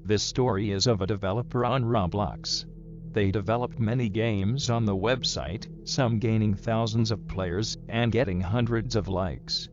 This story is of a developer on Roblox. They developed many games on the website, some gaining thousands of players and getting hundreds of likes.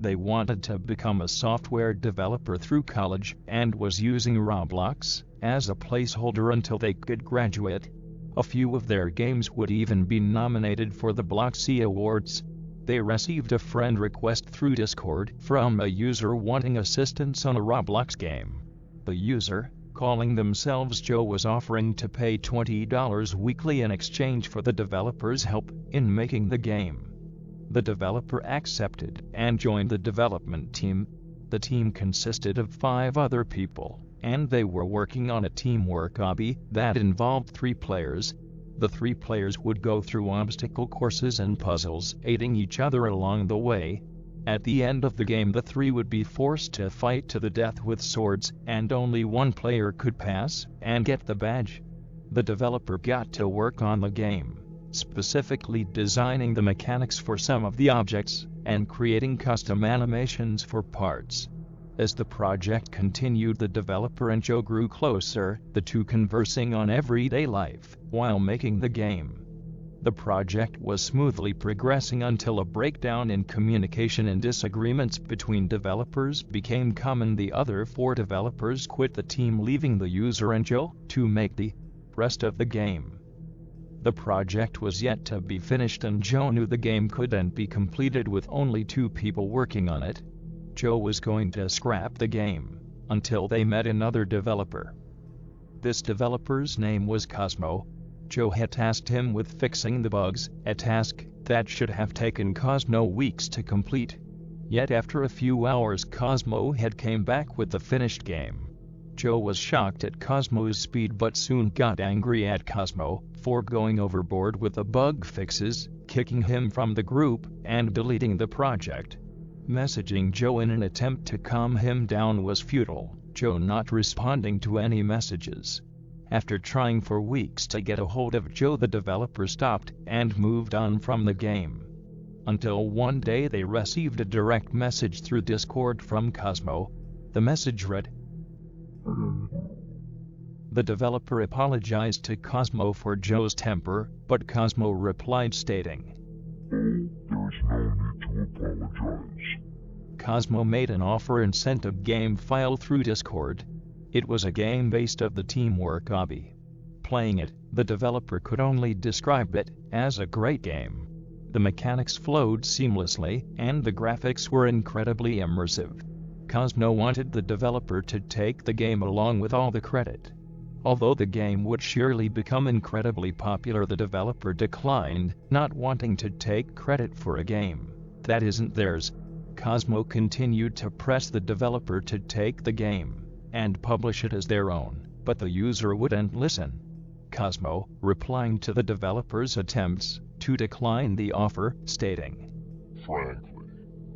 They wanted to become a software developer through college and was using Roblox as a placeholder until they could graduate. A few of their games would even be nominated for the Bloxy Awards. They received a friend request through Discord from a user wanting assistance on a Roblox game. The user, calling themselves Joe, was offering to pay $20 weekly in exchange for the developer's help in making the game. The developer accepted and joined the development team. The team consisted of 5 other people, and they were working on a teamwork obby that involved 3 players. The 3 players would go through obstacle courses and puzzles, aiding each other along the way. At the end of the game, the 3 would be forced to fight to the death with swords, and only 1 player could pass and get the badge. The developer got to work on the game, specifically designing the mechanics for some of the objects and creating custom animations for parts. As the project continued, the developer and Joe grew closer, the two conversing on everyday life while making the game. The project was smoothly progressing until a breakdown in communication and disagreements between developers became common. The other 4 developers quit the team, leaving the user and Joe to make the rest of the game. The project was yet to be finished, and Joe knew the game couldn't be completed with only 2 people working on it. Joe was going to scrap the game until they met another developer. This developer's name was Cosmo. Joe had tasked him with fixing the bugs, a task that should have taken Cosmo weeks to complete. Yet after a few hours, Cosmo had came back with the finished game. Joe was shocked at Cosmo's speed, but soon got angry at Cosmo for going overboard with the bug fixes, kicking him from the group and deleting the project. Messaging Joe in an attempt to calm him down was futile, Joe not responding to any messages. After trying for weeks to get a hold of Joe, the developer stopped and moved on from the game. Until one day they received a direct message through Discord from Cosmo. The message read, The developer apologized to Cosmo for Joe's temper, but Cosmo replied stating, "There's no need to apologize." Cosmo made an offer and sent a game file through Discord. It was a game based on the teamwork obby. Playing it, the developer could only describe it as a great game. The mechanics flowed seamlessly, and the graphics were incredibly immersive. Cosmo wanted the developer to take the game along with all the credit. Although the game would surely become incredibly popular, the developer declined, not wanting to take credit for a game that isn't theirs. Cosmo continued to press the developer to take the game and publish it as their own, but the user wouldn't listen. Cosmo, replying to the developer's attempts to decline the offer, stating, "Frankly,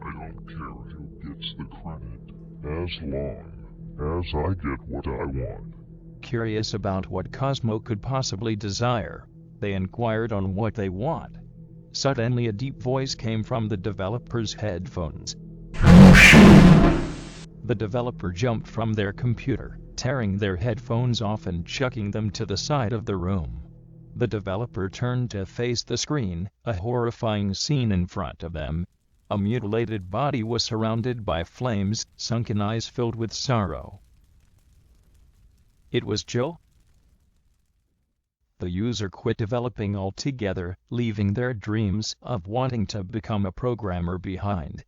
I don't care who gets the credit, as long as I get what I want." Curious about what Cosmo could possibly desire, they inquired on what they want. Suddenly a deep voice came from the developer's headphones. The developer jumped from their computer, tearing their headphones off and chucking them to the side of the room. The developer turned to face the screen, a horrifying scene in front of them. A mutilated body was surrounded by flames, sunken eyes filled with sorrow. It was Joe. The user quit developing altogether, leaving their dreams of wanting to become a programmer behind.